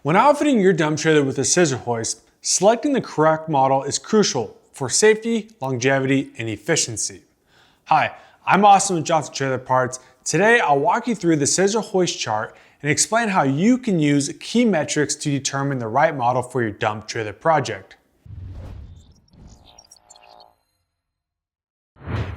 When outfitting your dump trailer with a scissor hoist, selecting the correct model is crucial for safety, longevity, and efficiency. Hi, I'm Austin with Johnson Trailer Parts. Today, I'll walk you through the scissor hoist chart and explain how you can use key metrics to determine the right model for your dump trailer project.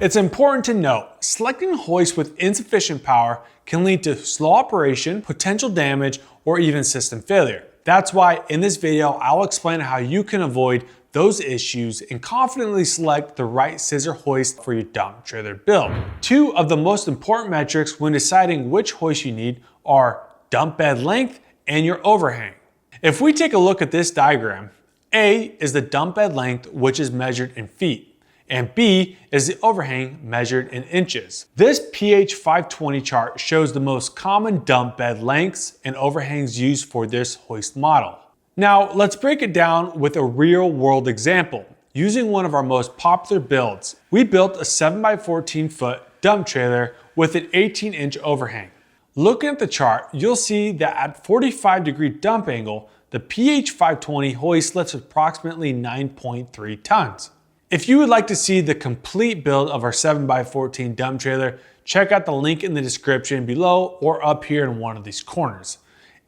It's important to note, selecting a hoist with insufficient power can lead to slow operation, potential damage, or even system failure. That's why in this video, I'll explain how you can avoid those issues and confidently select the right scissor hoist for your dump trailer build. Two of the most important metrics when deciding which hoist you need are dump bed length and your overhang. If we take a look at this diagram, A is the dump bed length, which is measured in feet, and B is the overhang measured in inches. This PH 520 chart shows the most common dump bed lengths and overhangs used for this hoist model. Now let's break it down with a real world example. Using one of our most popular builds, we built a 7x14 foot dump trailer with an 18-inch overhang. Looking at the chart, you'll see that at 45-degree dump angle, the PH 520 hoist lifts approximately 9.3 tons. If you would like to see the complete build of our 7x14 dump trailer, check out the link in the description below or up here in one of these corners.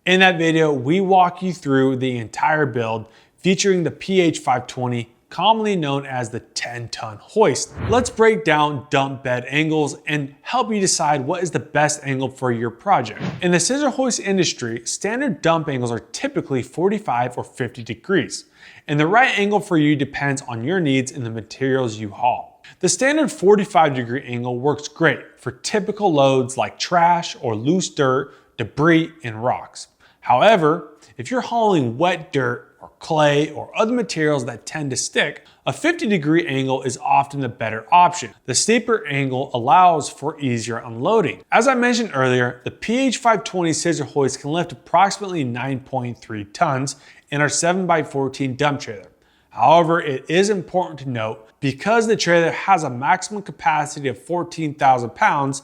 In that video, we walk you through the entire build featuring the PH 520, commonly known as the 10-ton hoist. Let's break down dump bed angles and help you decide what is the best angle for your project. In the scissor hoist industry, standard dump angles are typically 45 or 50 degrees. And the right angle for you depends on your needs and the materials you haul. The standard 45-degree angle works great for typical loads like trash or loose dirt, debris, and rocks. However, if you're hauling wet dirt or clay or other materials that tend to stick, a 50-degree angle is often the better option. The steeper angle allows for easier unloading. As I mentioned earlier, the PH 520 scissor hoist can lift approximately 9.3 tons in our 7x14 dump trailer. However, it is important to note, because the trailer has a maximum capacity of 14,000 pounds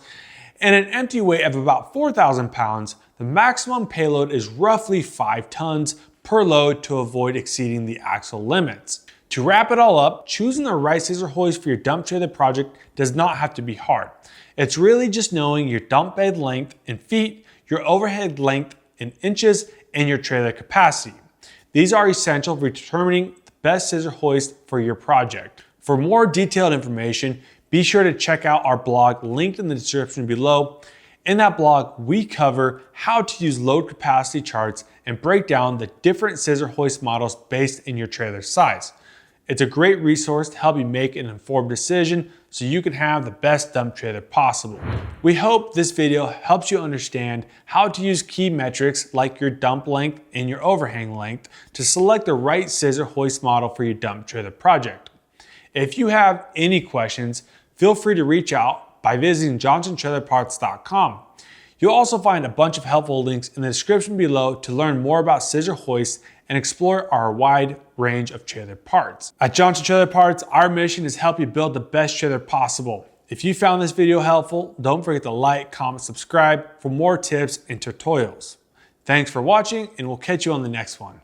and an empty weight of about 4,000 pounds, the maximum payload is roughly 5 tons per load to avoid exceeding the axle limits. To wrap it all up, choosing the right scissor hoist for your dump trailer project does not have to be hard. It's really just knowing your dump bed length in feet, your overhead length in inches, and your trailer capacity. These are essential for determining the best scissor hoist for your project. For more detailed information, be sure to check out our blog linked in the description below. In that blog, we cover how to use load capacity charts and break down the different scissor hoist models based in your trailer size. It's a great resource to help you make an informed decision so you can have the best dump trailer possible. We hope this video helps you understand how to use key metrics like your dump length and your overhang length to select the right scissor hoist model for your dump trailer project. If you have any questions, feel free to reach out by visiting johnsontrailerparts.com. You'll also find a bunch of helpful links in the description below to learn more about scissor hoists and explore our wide range of trailer parts. At Johnson Trailer Parts, our mission is to help you build the best trailer possible. If you found this video helpful, don't forget to like, comment, subscribe for more tips and tutorials. Thanks for watching, and we'll catch you on the next one.